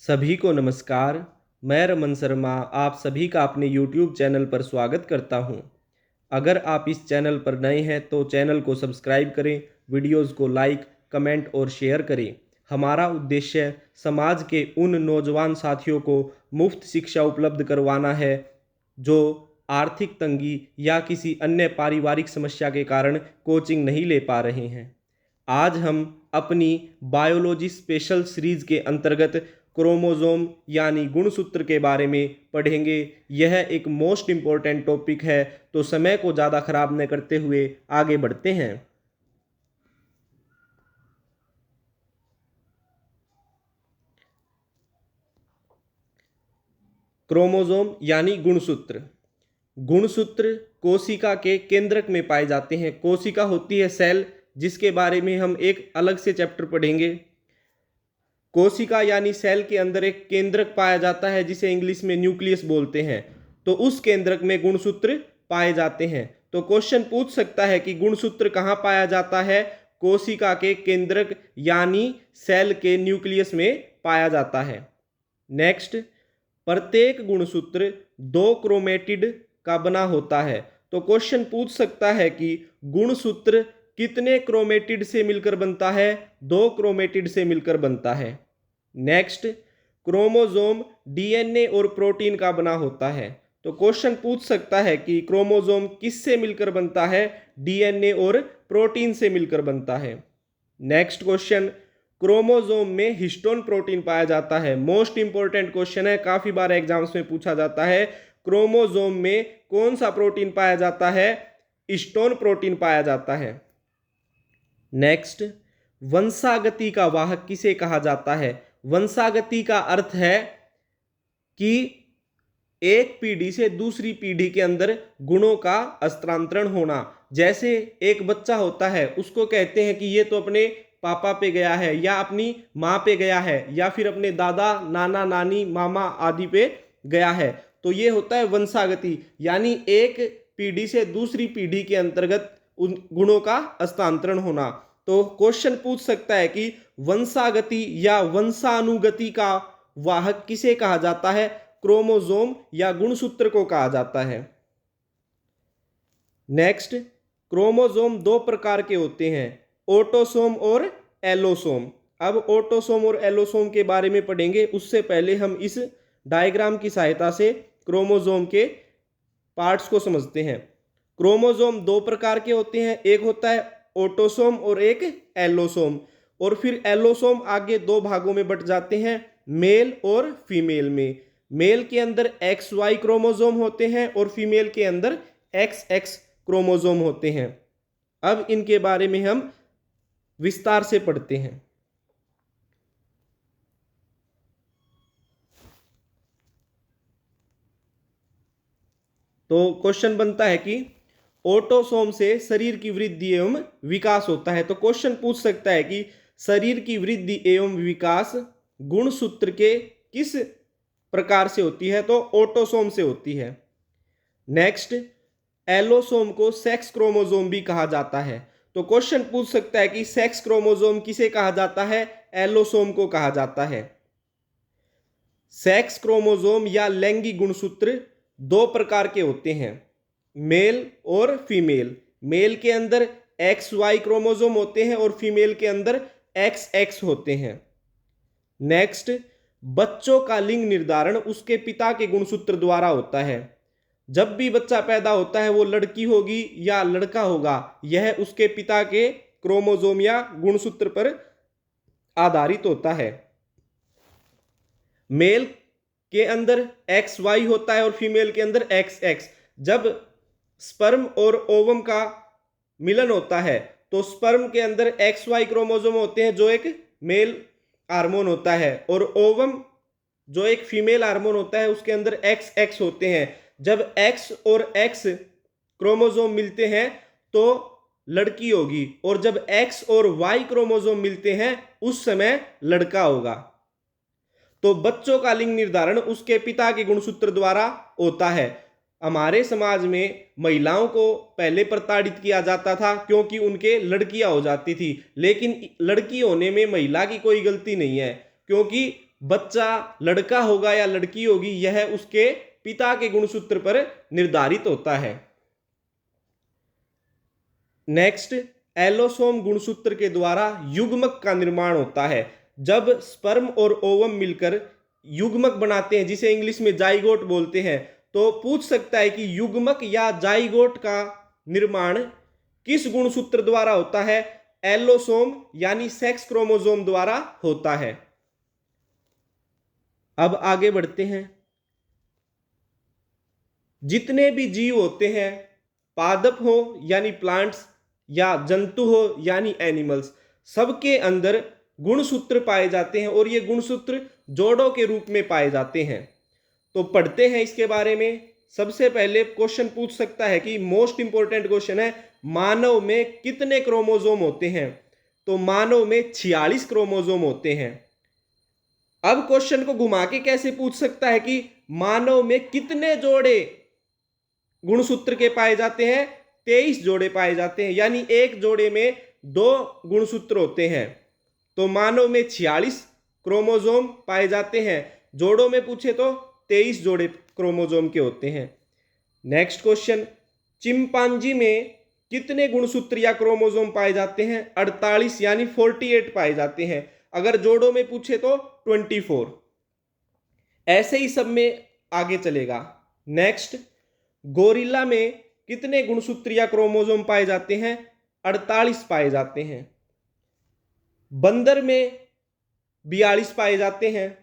सभी को नमस्कार। मैं रमन शर्मा आप सभी का अपने यूट्यूब चैनल पर स्वागत करता हूं। अगर आप इस चैनल पर नए हैं तो चैनल को सब्सक्राइब करें, वीडियोस को लाइक, कमेंट और शेयर करें। हमारा उद्देश्य समाज के उन नौजवान साथियों को मुफ्त शिक्षा उपलब्ध करवाना है जो आर्थिक तंगी या किसी अन्य पारिवारिक समस्या के कारण कोचिंग नहीं ले पा रहे हैं। आज हम अपनी बायोलॉजी स्पेशल सीरीज के अंतर्गत क्रोमोसोम यानी गुणसूत्र के बारे में पढ़ेंगे। यह एक मोस्ट इम्पॉर्टेंट टॉपिक है, तो समय को ज़्यादा खराब न करते हुए आगे बढ़ते हैं। क्रोमोसोम यानी गुणसूत्र। गुणसूत्र कोशिका के केंद्रक में पाए जाते हैं। कोशिका होती है सेल, जिसके बारे में हम एक अलग से चैप्टर पढ़ेंगे। कोशिका यानी सेल के अंदर एक केंद्रक पाया जाता है जिसे इंग्लिश में न्यूक्लियस बोलते हैं। तो उस केंद्रक में गुणसूत्र पाए जाते हैं। तो क्वेश्चन पूछ सकता है कि गुणसूत्र कहाँ पाया जाता है? कोशिका के केंद्रक यानी सेल के न्यूक्लियस में पाया जाता है। नेक्स्ट, प्रत्येक गुणसूत्र 2 क्रोमेटिड का बना होता है। तो क्वेश्चन पूछ सकता है कि गुणसूत्र कितने क्रोमेटिड से मिलकर बनता है? 2 क्रोमेटिड से मिलकर बनता है। नेक्स्ट, क्रोमोसोम डीएनए और प्रोटीन का बना होता है। तो क्वेश्चन पूछ सकता है कि क्रोमोसोम किससे मिलकर बनता है? डीएनए और प्रोटीन से मिलकर बनता है। नेक्स्ट क्वेश्चन, क्रोमोसोम में हिस्टोन प्रोटीन पाया जाता है। मोस्ट इंपॉर्टेंट क्वेश्चन है, काफी बार एग्जाम्स में पूछा जाता है। क्रोमोसोम में कौन सा प्रोटीन पाया जाता है? हिस्टोन प्रोटीन पाया जाता है। नेक्स्ट, वंशागति का वाहक किसे कहा जाता है? वंशागति का अर्थ है कि एक पीढ़ी से दूसरी पीढ़ी के अंदर गुणों का हस्तांतरण होना। जैसे एक बच्चा होता है, उसको कहते हैं कि ये तो अपने पापा पे गया है, या अपनी माँ पे गया है, या फिर अपने दादा, नाना, नानी, मामा आदि पे गया है। तो ये होता है वंशागति, यानी एक पीढ़ी से दूसरी पीढ़ी के अंतर्गत उन गुणों का हस्तांतरण होना। तो क्वेश्चन पूछ सकता है कि वंशागति या वंशानुगति का वाहक किसे कहा जाता है? क्रोमोसोम या गुणसूत्र को कहा जाता है। नेक्स्ट, क्रोमोसोम 2 प्रकार के होते हैं, ऑटोसोम और एलोसोम। अब ऑटोसोम और एलोसोम के बारे में पढ़ेंगे, उससे पहले हम इस डायग्राम की सहायता से क्रोमोसोम के पार्ट्स को समझते हैं। क्रोमोसोम 2 प्रकार के होते हैं, एक होता है ऑटोसोम और एक एलोसोम। और फिर एलोसोम आगे 2 भागों में बट जाते हैं, मेल और फीमेल में। मेल के अंदर XY क्रोमोसोम होते हैं और फीमेल के अंदर XX क्रोमोसोम होते हैं। अब इनके बारे में हम विस्तार से पढ़ते हैं। तो क्वेश्चन बनता है कि ऑटोसोम से शरीर की वृद्धि एवं विकास होता है। तो क्वेश्चन पूछ सकता है कि शरीर की वृद्धि एवं विकास गुणसूत्र के किस प्रकार से होती है? तो ऑटोसोम से होती है। नेक्स्ट, एलोसोम को सेक्स क्रोमोसोम भी कहा जाता है। तो क्वेश्चन पूछ सकता है कि सेक्स क्रोमोसोम किसे कहा जाता है? एलोसोम को कहा जाता है। सेक्स क्रोमोसोम या लैंगिक गुणसूत्र 2 प्रकार के होते हैं, मेल और फीमेल। मेल के अंदर XY क्रोमोसोम होते हैं और फीमेल के अंदर XX होते हैं। नेक्स्ट, बच्चों का लिंग निर्धारण उसके पिता के गुणसूत्र द्वारा होता है। जब भी बच्चा पैदा होता है, वो लड़की होगी या लड़का होगा, यह उसके पिता के क्रोमोसोम या गुणसूत्र पर आधारित होता है। मेल के अंदर XY होता है और फीमेल के अंदर XX। जब स्पर्म और ओवम का मिलन होता है, तो स्पर्म के अंदर XY क्रोमोसोम होते हैं जो एक मेल हार्मोन होता है, और ओवम जो एक फीमेल हार्मोन होता है उसके अंदर XX होते हैं। जब X और X क्रोमोसोम मिलते हैं तो लड़की होगी, और जब X और Y क्रोमोसोम मिलते हैं उस समय लड़का होगा। तो बच्चों का लिंग निर्धारण उसके पिता के गुणसूत्र द्वारा होता है। हमारे समाज में महिलाओं को पहले प्रताड़ित किया जाता था क्योंकि उनके लड़कियां हो जाती थी, लेकिन लड़की होने में महिला की कोई गलती नहीं है, क्योंकि बच्चा लड़का होगा या लड़की होगी यह उसके पिता के गुणसूत्र पर निर्धारित होता है। नेक्स्ट, एलोसोम गुणसूत्र के द्वारा युग्मक का निर्माण होता है। जब स्पर्म और ओवम मिलकर युग्मक बनाते हैं जिसे इंग्लिश में जाइगोट बोलते हैं, तो पूछ सकता है कि युग्मक या जाइगोट का निर्माण किस गुणसूत्र द्वारा होता है? एलोसोम यानी सेक्स क्रोमोसोम द्वारा होता है। अब आगे बढ़ते हैं। जितने भी जीव होते हैं, पादप हो यानी प्लांट्स या जंतु हो यानी एनिमल्स, सबके अंदर गुणसूत्र पाए जाते हैं और ये गुणसूत्र जोड़ों के रूप में पाए जाते हैं। तो पढ़ते हैं इसके बारे में। सबसे पहले क्वेश्चन पूछ सकता है कि मोस्ट इंपॉर्टेंट क्वेश्चन है, मानव में कितने क्रोमोसोम होते हैं? तो मानव में 46 क्रोमोसोम होते हैं। अब क्वेश्चन को घुमा के कैसे पूछ सकता है कि मानव में कितने जोड़े गुणसूत्र के पाए जाते हैं? 23 जोड़े पाए जाते हैं, यानी एक जोड़े में 2 गुणसूत्र होते हैं। तो मानव में 46 क्रोमोसोम पाए जाते हैं, जोड़ों में पूछे तो 23 जोड़े क्रोमोसोम के होते हैं। नेक्स्ट क्वेश्चन, चिंपांजी में कितने गुणसूत्र या क्रोमोसोम पाए जाते हैं? 48 यानी 48 पाए जाते हैं। अगर जोड़ों में पूछे तो 24। ऐसे ही सब में आगे चलेगा। नेक्स्ट, गोरिल्ला में कितने गुणसूत्र या क्रोमोसोम पाए जाते हैं? 48 पाए जाते हैं। बंदर में 42 पाए जाते हैं।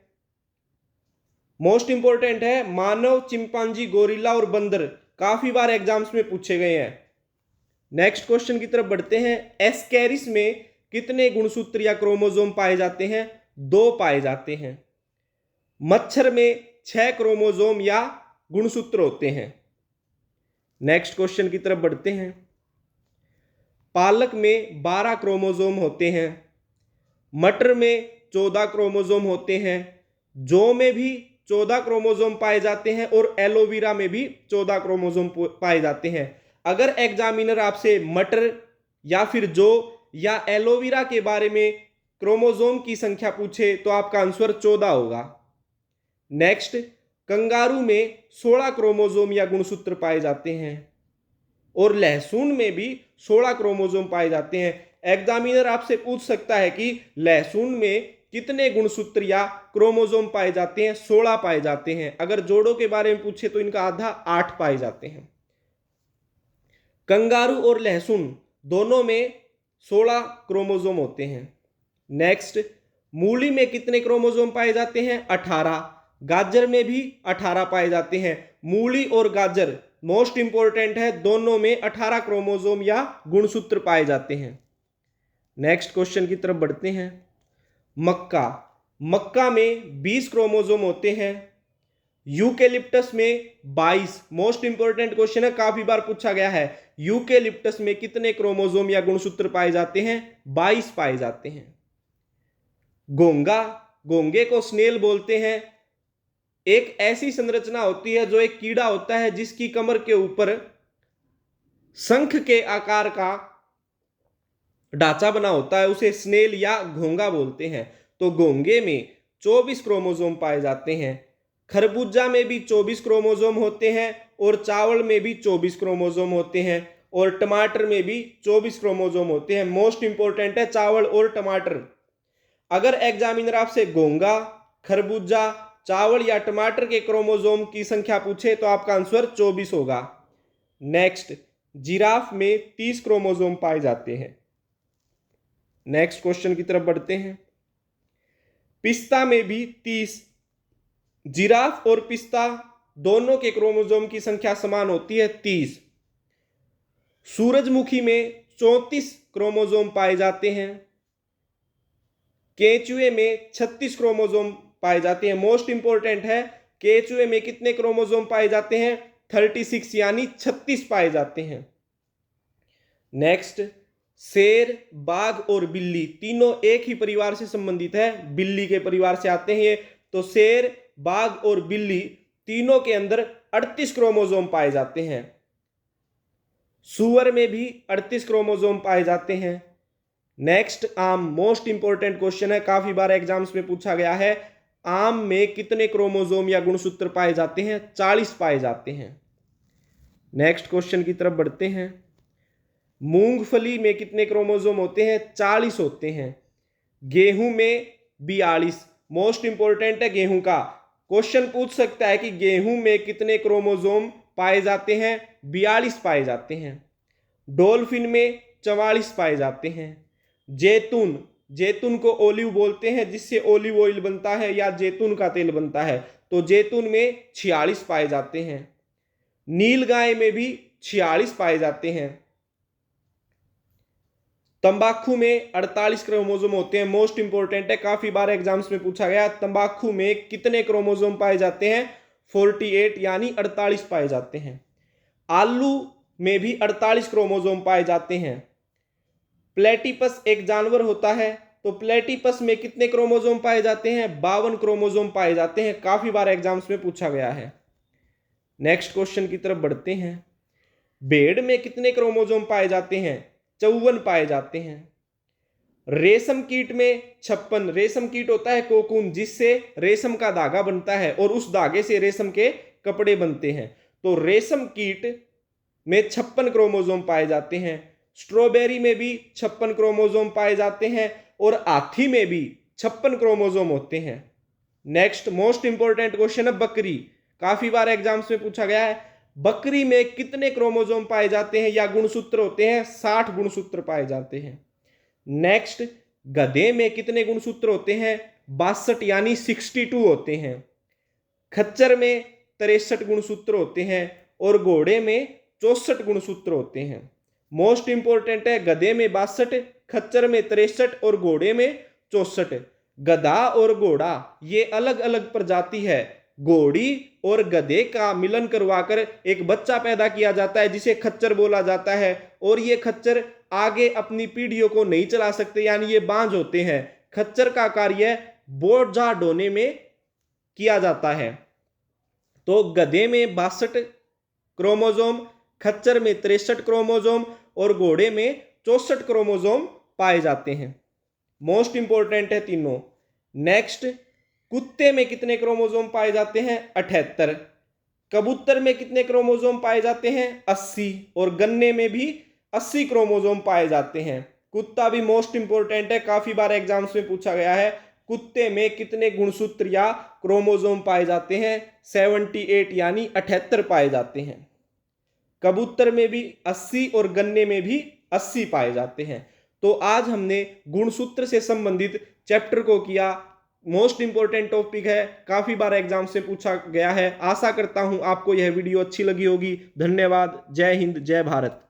मोस्ट इंपॉर्टेंट है, मानव, चिंपांजी, गोरिल्ला और बंदर काफी बार एग्जाम्स में पूछे गए हैं। नेक्स्ट क्वेश्चन की तरफ बढ़ते हैं। एस्केरिस में कितने गुणसूत्र या क्रोमोसोम पाए जाते हैं? 2 पाए जाते हैं। मच्छर में 6 क्रोमोसोम या गुणसूत्र होते हैं। नेक्स्ट क्वेश्चन की तरफ बढ़ते हैं। पालक में 12 क्रोमोसोम होते हैं। मटर में 14 क्रोमोसोम होते हैं। जौ में भी 14 क्रोमोसोम पाए जाते हैं और एलोवेरा में भी 14 क्रोमोसोम पाए जाते हैं। अगर एग्जामिनर आपसे मटर या फिर जौ या एलोवेरा के बारे में क्रोमोसोम की संख्या पूछे तो आपका आंसर 14 होगा। नेक्स्ट, कंगारू में 16 क्रोमोसोम या गुणसूत्र पाए जाते हैं और लहसुन में भी 16 क्रोमोसोम पाए जाते हैं। एग्जामिनर आपसे पूछ सकता है कि लहसुन में कितने गुणसूत्र या क्रोमोसोम पाए जाते हैं? 16 पाए जाते हैं। अगर जोड़ों के बारे में पूछे तो इनका आधा 8 पाए जाते हैं। कंगारू और लहसुन दोनों में 16 क्रोमोसोम होते हैं। नेक्स्ट, मूली में कितने क्रोमोसोम पाए जाते हैं? 18। गाजर में भी 18 पाए जाते हैं। मूली और गाजर मोस्ट इंपॉर्टेंट है, दोनों में 18 क्रोमोसोम या गुणसूत्र पाए जाते हैं। नेक्स्ट क्वेश्चन की तरफ बढ़ते हैं। मक्का में 20 क्रोमोसोम होते हैं। यूकेलिप्टस में 22। मोस्ट इंपॉर्टेंट क्वेश्चन है, काफी बार पूछा गया है। यूकेलिप्टस में कितने क्रोमोसोम या गुणसूत्र पाए जाते हैं? 22 पाए जाते हैं। घोंगे को स्नेल बोलते हैं। एक ऐसी संरचना होती है जो एक कीड़ा होता है जिसकी कमर के ऊपर शंख के आकार का ढांचा बना होता है, उसे स्नेल या घोंगा बोलते हैं। तो घोंगे में 24 क्रोमोसोम पाए जाते हैं। खरबूजा में भी 24 क्रोमोसोम होते हैं और चावल में भी 24 क्रोमोसोम होते हैं और टमाटर में भी 24 क्रोमोसोम होते हैं। मोस्ट इंपॉर्टेंट है चावल और टमाटर। अगर एग्जामिनर आपसे घोंगा, खरबूजा, चावल या टमाटर के क्रोमोसोम की संख्या पूछे तो आपका आंसर 24 होगा। नेक्स्ट, जिराफ में 30 क्रोमोसोम पाए जाते हैं। नेक्स्ट क्वेश्चन की तरफ बढ़ते हैं। पिस्ता में भी 30। जिराफ और पिस्ता दोनों के क्रोमोसोम की संख्या समान होती है, 30। सूरजमुखी में 34 क्रोमोसोम पाए जाते हैं। केंचुए में 36 क्रोमोसोम पाए जाते हैं। मोस्ट इंपॉर्टेंट है, केंचुए में कितने क्रोमोसोम पाए जाते हैं? 36 यानी 36 पाए जाते हैं। नेक्स्ट, शेर, बाघ और बिल्ली तीनों एक ही परिवार से संबंधित है, बिल्ली के परिवार से आते हैं ये। तो शेर, बाघ और बिल्ली तीनों के अंदर 38 क्रोमोसोम पाए जाते हैं। सूअर में भी 38 क्रोमोसोम पाए जाते हैं। नेक्स्ट, आम, मोस्ट इंपॉर्टेंट क्वेश्चन है, काफी बार एग्जाम्स में पूछा गया है। आम में कितने क्रोमोसोम या गुणसूत्र पाए जाते हैं? 40 पाए जाते हैं। नेक्स्ट क्वेश्चन की तरफ बढ़ते हैं। मूंगफली में कितने क्रोमोसोम होते हैं? 40 होते हैं। गेहूं में 42। मोस्ट इंपॉर्टेंट है गेहूं का। क्वेश्चन पूछ सकता है कि गेहूं में कितने क्रोमोसोम पाए जाते हैं? 42 पाए जाते हैं। डॉल्फिन में 44 पाए जाते हैं। जैतून, जैतून को ओलिव बोलते हैं जिससे ओलिव ऑयल बनता है या जैतून का तेल बनता है, तो जैतून में 46 पाए जाते हैं। नीलगाय में भी 46 पाए जाते हैं। तंबाकू में 48 क्रोमोसोम होते हैं। मोस्ट इंपॉर्टेंट है, काफी बार एग्जाम्स में पूछा गया। तंबाकू में कितने क्रोमोसोम पाए जाते हैं? 48 यानी 48 पाए जाते हैं। आलू में भी 48 क्रोमोसोम पाए जाते हैं। प्लेटिपस एक जानवर होता है, तो प्लेटिपस में कितने क्रोमोसोम पाए जाते हैं? 52 क्रोमोसोम पाए जाते हैं। काफी बार एग्जाम्स में पूछा गया है। नेक्स्ट क्वेश्चन की तरफ बढ़ते हैं। भेड़ में कितने क्रोमोसोम पाए जाते हैं? 54 पाए जाते हैं। रेशम कीट में 56। रेशम कीट होता है कोकून, जिससे रेशम का धागा बनता है और उस धागे से रेशम के कपड़े बनते हैं। तो रेशम कीट में 56 क्रोमोसोम पाए जाते हैं। स्ट्रॉबेरी में भी 56 क्रोमोसोम पाए जाते हैं और हाथी में भी 56 क्रोमोसोम होते हैं। नेक्स्ट मोस्ट इंपॉर्टेंट क्वेश्चन है बकरी। काफी बार एग्जाम्स में पूछा गया है। बकरी में कितने क्रोमोसोम पाए जाते हैं या गुणसूत्र होते हैं? 60 गुणसूत्र पाए जाते हैं। नेक्स्ट, गधे में कितने गुणसूत्र होते हैं? 62 यानी 62 होते हैं। खच्चर में 63 गुणसूत्र होते हैं और घोड़े में 64 गुणसूत्र होते हैं। मोस्ट इंपॉर्टेंट है, गधे में 62, खच्चर में 63 और घोड़े में 64। गधा और घोड़ा ये अलग अलग प्रजाति है। घोड़ी और गधे का मिलन करवाकर एक बच्चा पैदा किया जाता है जिसे खच्चर बोला जाता है, और ये खच्चर आगे अपनी पीढ़ियों को नहीं चला सकते, यानी ये बांझ होते हैं। खच्चर का कार्य बोझा ढोने में किया जाता है। तो गधे में 62 क्रोमोसोम, खच्चर में 63 क्रोमोसोम और घोड़े में 64 क्रोमोसोम पाए जाते हैं। मोस्ट इंपॉर्टेंट है तीनों। नेक्स्ट, कुत्ते में कितने क्रोमोसोम पाए जाते हैं? 78। कबूतर में कितने क्रोमोसोम पाए जाते हैं? 80। और गन्ने में भी 80 क्रोमोसोम पाए जाते हैं। कुत्ता भी मोस्ट इंपॉर्टेंट है, काफी बार एग्जाम्स में पूछा गया है। कुत्ते में कितने गुणसूत्र या क्रोमोसोम पाए जाते हैं? 78 यानी 78 पाए जाते हैं। कबूतर में भी 80 और गन्ने में भी 80 पाए जाते हैं। तो आज हमने गुणसूत्र से संबंधित चैप्टर को किया। मोस्ट इंपॉर्टेंट टॉपिक है, काफी बार एग्जाम से पूछा गया है। आशा करता हूं आपको यह वीडियो अच्छी लगी होगी। धन्यवाद। जय हिंद, जय भारत।